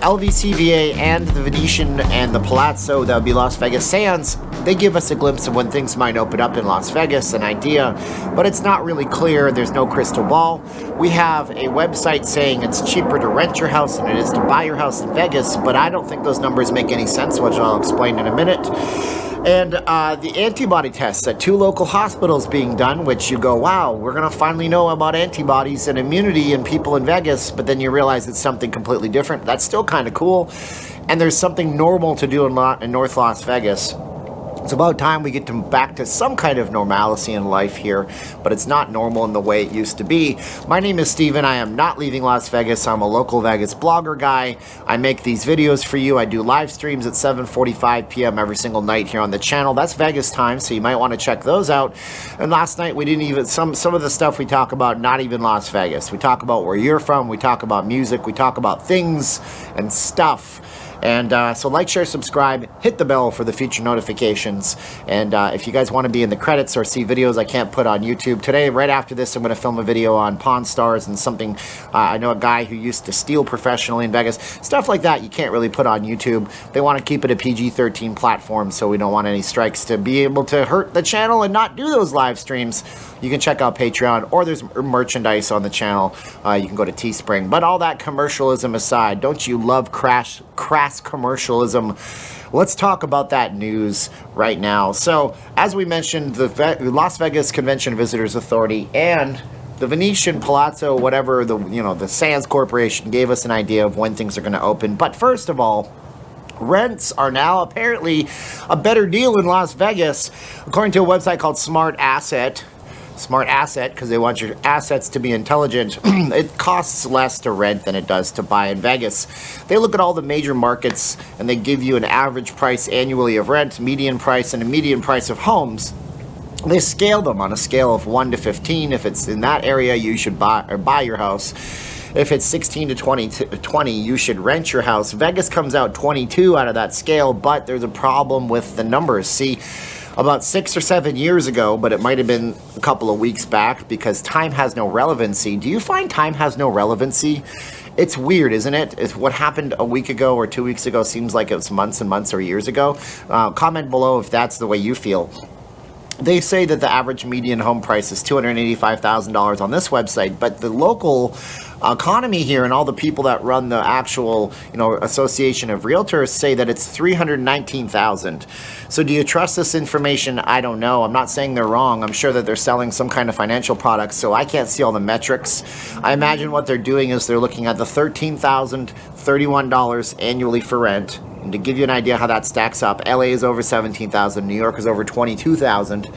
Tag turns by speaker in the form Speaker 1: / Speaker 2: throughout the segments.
Speaker 1: LVCVA and the Venetian and the Palazzo, that would be Las Vegas Sands, they give us a glimpse of when things might open up in Las Vegas, an idea, but it's not really clear. There's no crystal ball. We have a website saying it's cheaper to rent your house than it is to buy your house in Vegas, but I don't think those numbers make any sense, which I'll explain in a minute. And the antibody tests at 2 local hospitals being done, which you go, wow, we're going to finally know about antibodies and immunity in people in Vegas, but then you realize it's something completely different. That's still kind of cool. And there's something normal to do in North Las Vegas. It's about time we get back to some kind of normalcy in life here, but it's not normal in the way it used to be. My name is Steven. I am not leaving Las Vegas. I'm a local Vegas blogger guy. I make these videos for you. I do live streams at 7:45 p.m. every single night here on the channel. That's Vegas time, so you might want to check those out. And last night we didn't even, some of the stuff we talk about, not even Las Vegas. We talk about where you're from. We talk about music. We talk about things and stuff. And so like, share, subscribe, hit the bell for the future notifications. And if you guys want to be in the credits or see videos I can't put on YouTube, today, right after this, I'm going to film a video on Pawn Stars and something. I know a guy who used to steal professionally in Vegas. Stuff like that you can't really put on YouTube. They want to keep it a PG-13 platform, so we don't want any strikes to be able to hurt the channel and not do those live streams. You can check out Patreon, or there's merchandise on the channel. You can go to Teespring. But all that commercialism aside, don't you love crass commercialism? Let's talk about that news right now. So, as we mentioned, the Las Vegas Convention Visitors Authority and the Venetian Palazzo, whatever, the Sands Corporation gave us an idea of when things are going to open. But first of all, rents are now apparently a better deal in Las Vegas, according to a website called Smart Asset, because they want your assets to be intelligent. It costs less to rent than it does to buy in Vegas. They look at all the major markets and they give you an average price annually of rent, median price, and a median price of homes. They scale them on a scale of 1 to 15. If it's in that area, you should buy your house. If it's 16 to 20, you should rent your house. Vegas comes out 22 out of that scale, but there's a problem with the numbers. See, about 6 or 7 years ago, but it might have been a couple of weeks back, because time has no relevancy. Do you find time has no relevancy? It's weird, isn't it? It's what happened a week ago or 2 weeks ago seems like it was months and months or years ago. Comment below if that's the way you feel. They say that the average median home price is $285,000 on this website, but the local economy here and all the people that run the actual, Association of Realtors say that it's $319,000. So do you trust this information? I don't know. I'm not saying they're wrong. I'm sure that they're selling some kind of financial products, so I can't see all the metrics. I imagine what they're doing is they're looking at the $13,031 annually for rent. And to give you an idea how that stacks up, LA is over $17,000, New York is over $22,000.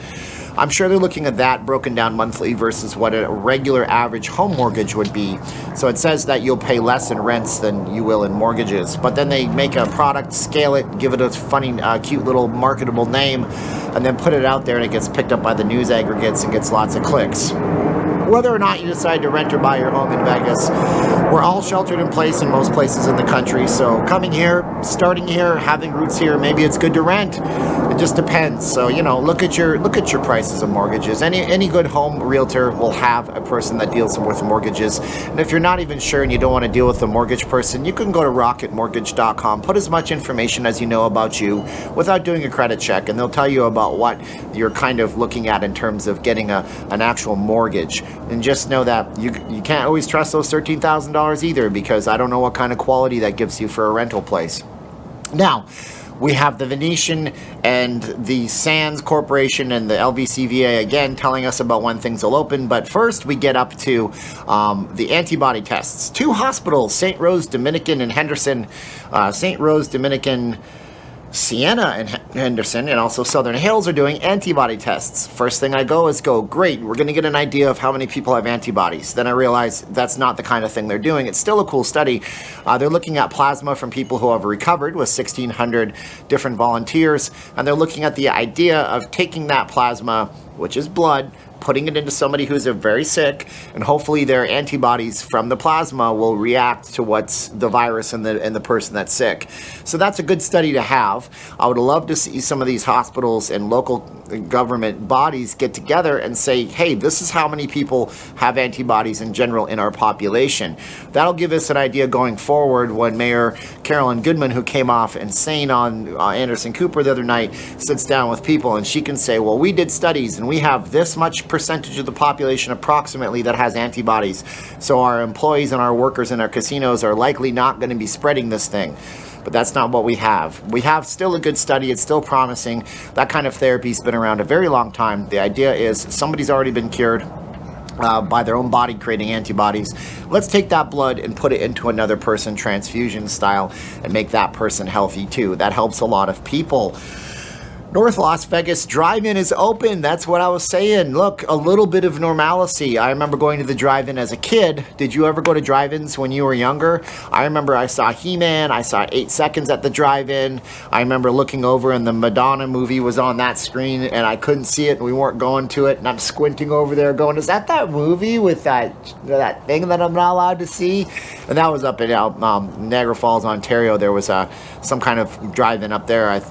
Speaker 1: I'm sure they're looking at that broken down monthly versus what a regular average home mortgage would be. So it says that you'll pay less in rents than you will in mortgages. But then they make a product, scale it, give it a funny, cute little marketable name, and then put it out there and it gets picked up by the news aggregates and gets lots of clicks. Whether or not you decide to rent or buy your home in Vegas, we're all sheltered in place in most places in the country. So coming here, starting here, having roots here, maybe it's good to rent. It just depends. So, look at your prices of mortgages. Any good home realtor will have a person that deals with mortgages. And if you're not even sure and you don't want to deal with a mortgage person, you can go to rocketmortgage.com, put as much information as you know about you without doing a credit check, and they'll tell you about what you're kind of looking at in terms of getting an actual mortgage. And just know that you can't always trust those $13,000 either, because I don't know what kind of quality that gives you for a rental place. Now, we have the Venetian and the Sands Corporation and the LVCVA again telling us about when things will open. But first, we get up to the antibody tests. 2 hospitals, St. Rose Dominican and Henderson, St. Rose Dominican, Siena and Henderson, and also Southern Hills are doing antibody tests. First thing I go, great, we're going to get an idea of how many people have antibodies. Then I realize that's not the kind of thing they're doing. It's still a cool study. They're looking at plasma from people who have recovered with 1,600 different volunteers, and they're looking at the idea of taking that plasma, which is blood, putting it into somebody who's very sick, and hopefully their antibodies from the plasma will react to what's the virus in the person that's sick. So that's a good study to have. I would love to see some of these hospitals and local government bodies get together and say, hey, this is how many people have antibodies in general in our population. That'll give us an idea going forward when Mayor Carolyn Goodman, who came off insane on Anderson Cooper the other night, sits down with people and she can say, well, we did studies and we have this much percentage of the population approximately that has antibodies. So our employees and our workers in our casinos are likely not going to be spreading this thing. But that's not what we have. We have still a good study. It's still promising. That kind of therapy's been around a very long time. The idea is somebody's already been cured by their own body creating antibodies. Let's take that blood and put it into another person transfusion style and make that person healthy too. That helps a lot of people. North Las Vegas drive-in is open. That's what I was saying. Look, a little bit of normalcy. I remember going to the drive-in as a kid. Did you ever go to drive-ins when you were younger? I remember I saw He-Man. I saw 8 Seconds at the drive-in. I remember looking over and the Madonna movie was on that screen and I couldn't see it and we weren't going to it. And I'm squinting over there going, is that movie with that thing that I'm not allowed to see? And that was up in Niagara Falls, Ontario. There was some kind of drive-in up there. It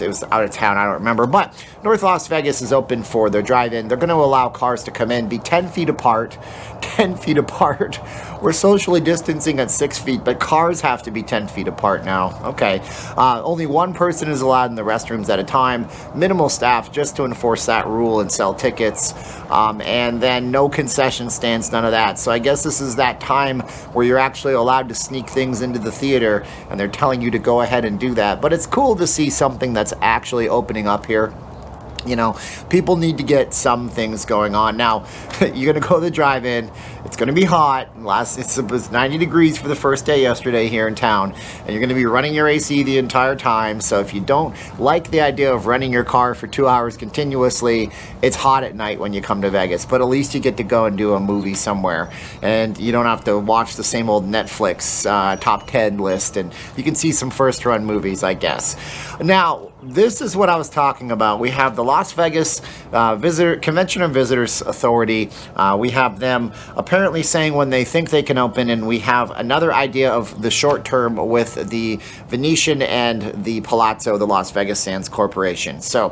Speaker 1: was out of town, I don't remember. But North Las Vegas is open for their drive-in. They're going to allow cars to come in, be 10 feet apart. 10 feet apart. We're socially distancing at 6 feet, but cars have to be 10 feet apart now. Okay. Only one person is allowed in the restrooms at a time. Minimal staff just to enforce that rule and sell tickets. And then no concession stands, none of that. So I guess this is that time where you're actually allowed to sneak things into the theater, and they're telling you to go ahead and do that. But it's cool to see something that's actually opening up here. You know, people need to get some things going on. Now, you're going to go to the drive-in. It's going to be hot. It was 90 degrees for the first day yesterday here in town. And you're going to be running your AC the entire time. So if you don't like the idea of running your car for 2 hours continuously, it's hot at night when you come to Vegas. But at least you get to go and do a movie somewhere. And you don't have to watch the same old Netflix top 10 list. And you can see some first-run movies, I guess. Now, this is what I was talking about. We have the Las Vegas Convention and Visitors Authority. We have them apparently saying when they think they can open, and we have another idea of the short term with the Venetian and the Palazzo, the Las Vegas Sands Corporation. So,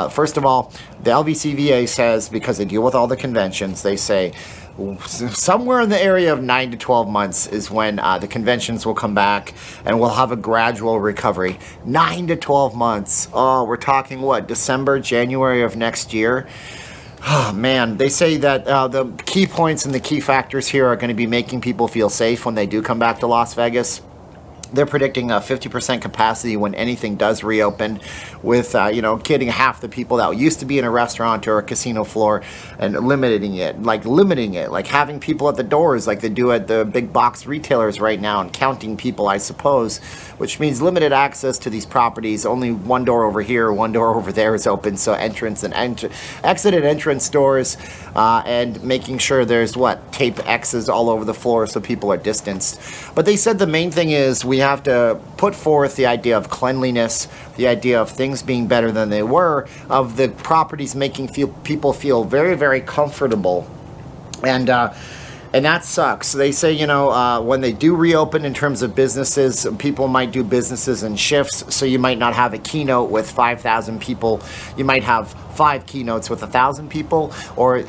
Speaker 1: first of all, the LVCVA says, because they deal with all the conventions, they say somewhere in the area of 9 to 12 months is when the conventions will come back and we'll have a gradual recovery. 9 to 12 months. Oh, we're talking what, December, January of next year? Oh, man, they say that the key points and the key factors here are going to be making people feel safe when they do come back to Las Vegas. They're predicting a 50% capacity when anything does reopen, with, getting half the people that used to be in a restaurant or a casino floor and limiting it, like having people at the doors like they do at the big box retailers right now and counting people, I suppose, which means limited access to these properties. Only one door over here, one door over there is open, so entrance and exit and entrance doors, and making sure there's tape X's all over the floor so people are distanced. But they said the main thing is we have to put forth the idea of cleanliness, the idea of things being better than they were, of the properties making people feel very, very comfortable. And that sucks. They say, when they do reopen in terms of businesses, people might do businesses in shifts, so you might not have a keynote with 5,000 people. You might have 5 keynotes with 1,000 people, or,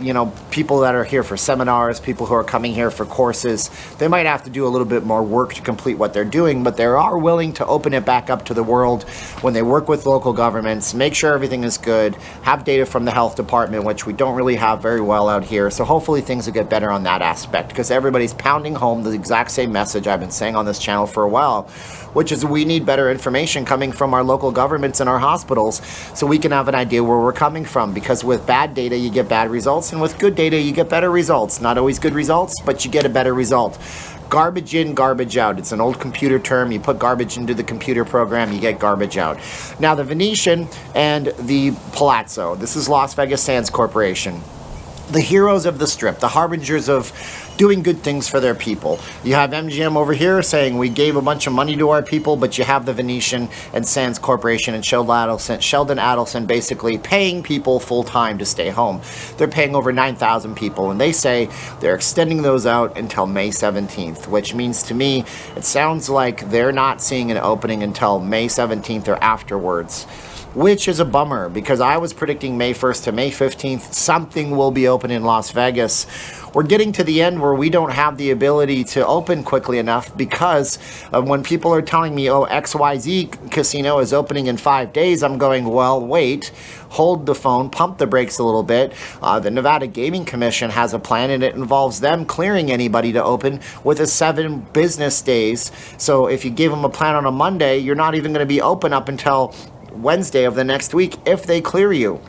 Speaker 1: people that are here for seminars, people who are coming here for courses. They might have to do a little bit more work to complete what they're doing, but they are willing to open it back up to the world when they work with local governments, make sure everything is good, have data from the health department, which we don't really have very well out here. So hopefully things will get better on that aspect, because everybody's pounding home the exact same message I've been saying on this channel for a while, which is we need better information coming from our local governments and our hospitals so we can have an idea where we're coming from, because with bad data you get bad results, and with good data you get better results. Not always good results, but you get a better result. Garbage in, garbage out. It's an old computer term. You put garbage into the computer program, you get garbage out. Now the Venetian and the Palazzo, this is Las Vegas Sands Corporation. The heroes of the Strip, the harbingers of doing good things for their people. You have MGM over here saying we gave a bunch of money to our people, but you have the Venetian and Sands Corporation and Sheldon Adelson basically paying people full-time to stay home. They're paying over 9,000 people, and they say they're extending those out until May 17th, which means to me, it sounds like they're not seeing an opening until May 17th or afterwards. which is a bummer because I was predicting May 1st to May 15th, something will be open in Las Vegas. We're getting to the end where we don't have the ability to open quickly enough because when people are telling me, oh, XYZ casino is opening in 5 days, I'm going, well, wait, hold the phone, pump the brakes a little bit. The Nevada Gaming Commission has a plan, and it involves them clearing anybody to open within 7 business days. So if you give them a plan on a Monday, you're not even going to be open up until Wednesday of the next week if they clear you.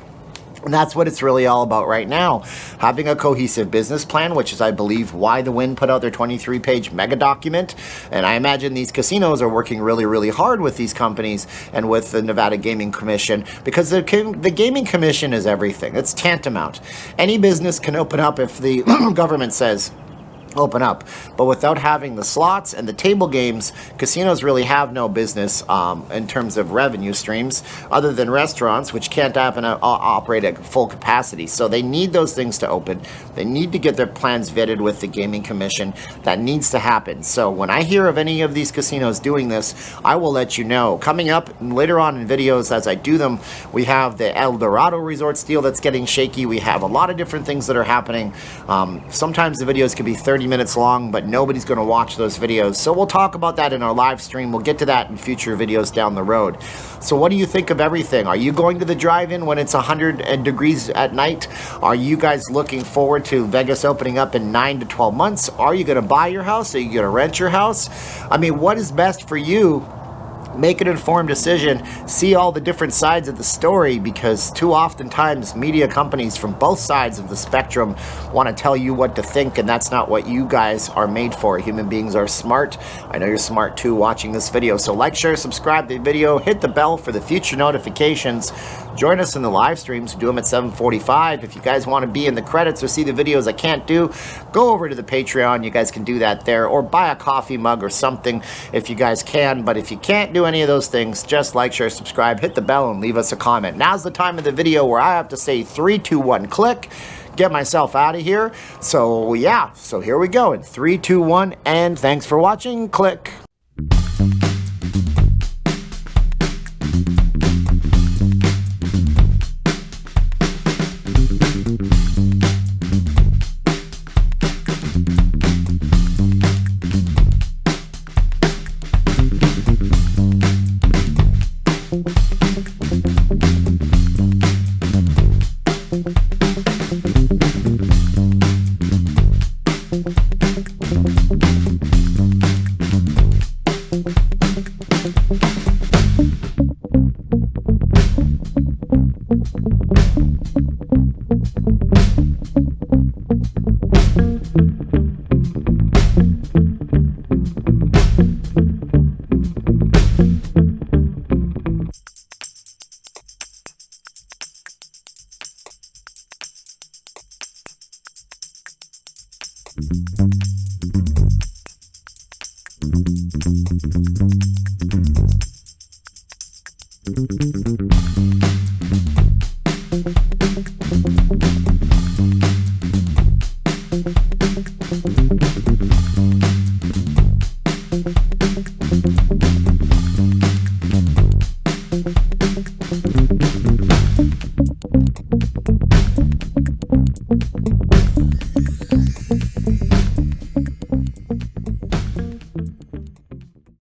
Speaker 1: And that's what it's really all about right now. Having a cohesive business plan, which is, I believe, why the Wynn put out their 23-page mega document. And I imagine these casinos are working really, really hard with these companies and with the Nevada Gaming Commission, because the Gaming Commission is everything. It's tantamount. Any business can open up if the government says open up, but without having the slots and the table games, casinos really have no business in terms of revenue streams other than restaurants, which can't operate at full capacity. So they need those things to open. They need to get their plans vetted with the Gaming Commission. That needs to happen. So when I hear of any of these casinos doing this, I will let you know. Coming up later on in videos as I do them, we have the El Dorado Resorts deal that's getting shaky. We have a lot of different things that are happening. Sometimes the videos can be 30 minutes long, but nobody's going to watch those videos. So we'll talk about that in our live stream. We'll get to that in future videos down the road. So what do you think of everything? Are you going to the drive-in when it's 100 degrees at night? Are you guys looking forward to Vegas opening up in 9 to 12 months? Are you going to buy your house? Are you going to rent your house? I mean, what is best for you? Make an informed decision, see all the different sides of the story, because too oftentimes media companies from both sides of the spectrum want to tell you what to think, and that's not what you guys are made for. Human beings are smart. I know you're smart too watching this video. So like, share, subscribe to the video, hit the bell for the future notifications. Join us in the live streams. We do them at 7:45. If you guys want to be in the credits or see the videos I can't do, go over to the Patreon. You guys can do that there, or buy a coffee mug or something if you guys can. But if you can't do any of those things, just like, share, subscribe, hit the bell, and leave us a comment. Now's the time of the video where I have to say 3, 2, 1, click, get myself out of here. So yeah, so here we go in 3, 2, 1, and thanks for watching. Click.